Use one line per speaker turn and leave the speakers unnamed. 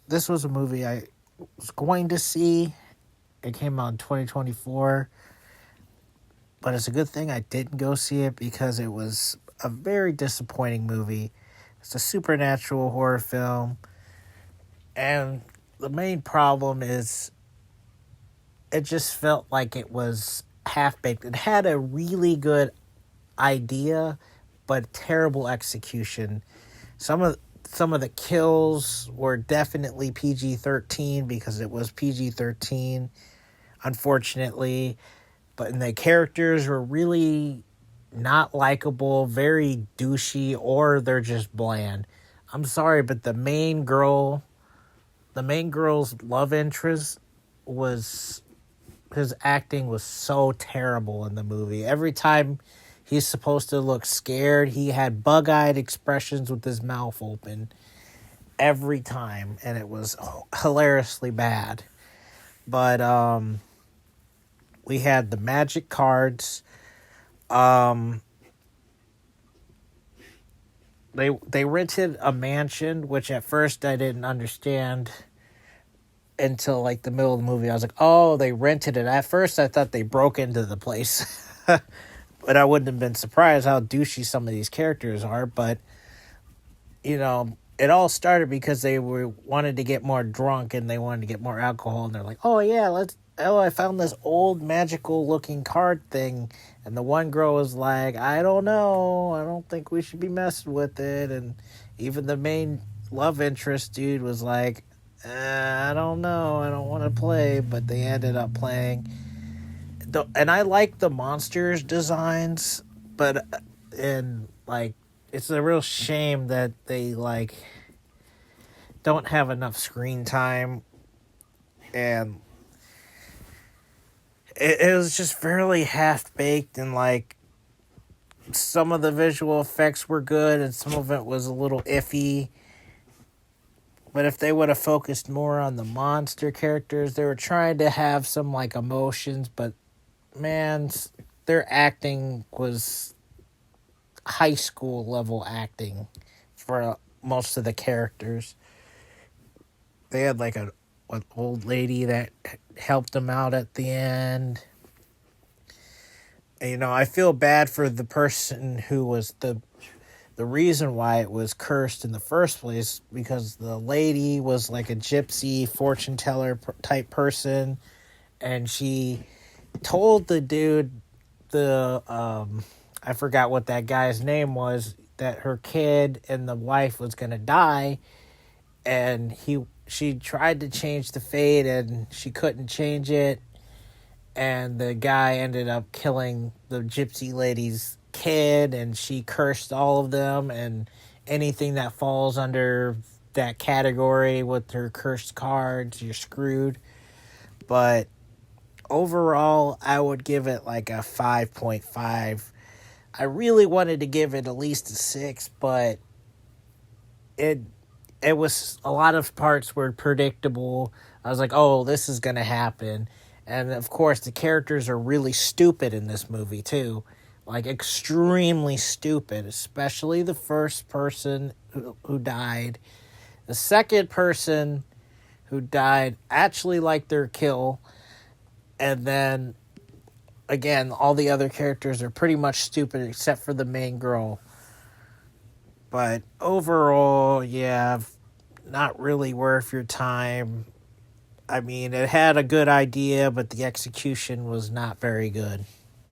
this was a movie I was going to see. It came out in 2024, but it's a good thing I didn't go see it because it was a very disappointing movie. It's a supernatural horror film, and the main problem is it just felt like it was half baked. It had a really good idea, but terrible execution. Some of the kills were definitely PG-13 because it was PG-13, unfortunately. But the characters were really not likable, very douchey, or they're just bland. I'm sorry, but the main girl's love interest was his acting was so terrible in the movie. Every time he's supposed to look scared, he had bug-eyed expressions with his mouth open every time, and it was hilariously bad. But we had the magic cards. Um, they rented a mansion, which at first I didn't understand until like the middle of the movie. I was like, oh, they rented it. At first I thought they broke into the place. But I wouldn't have been surprised how douchey some of these characters are. But, it all started because they wanted to get more drunk and they wanted to get more alcohol. And they're like, oh, yeah, I found this old magical looking card thing. And the one girl was like, I don't know. I don't think we should be messing with it. And even the main love interest dude was like, I don't know. I don't want to play. But they ended up playing. And I like the monsters designs, but it's a real shame that they don't have enough screen time, and it was just fairly half baked, and some of the visual effects were good and some of it was a little iffy. But if they would have focused more on the monster characters, they were trying to have some emotions, but man, their acting was high school level acting for most of the characters. They had an old lady that helped them out at the end. And, I feel bad for the person who was the reason why it was cursed in the first place, because the lady was like a gypsy fortune teller type person, and she told the dude, I forgot what that guy's name was, that her kid and the wife was gonna die, and she tried to change the fate and she couldn't change it, and the guy ended up killing the gypsy lady's kid, and she cursed all of them, and anything that falls under that category with her cursed cards, you're screwed. But overall, I would give it a 5.5. I really wanted to give it at least a 6, but it was a lot of parts were predictable. I was like, oh, this is going to happen. And of course, the characters are really stupid in this movie too. Extremely stupid, especially the first person who died. The second person who died actually liked their kill. And then, again, all the other characters are pretty much stupid except for the main girl. But overall, yeah, not really worth your time. I mean, it had a good idea, but the execution was not very good.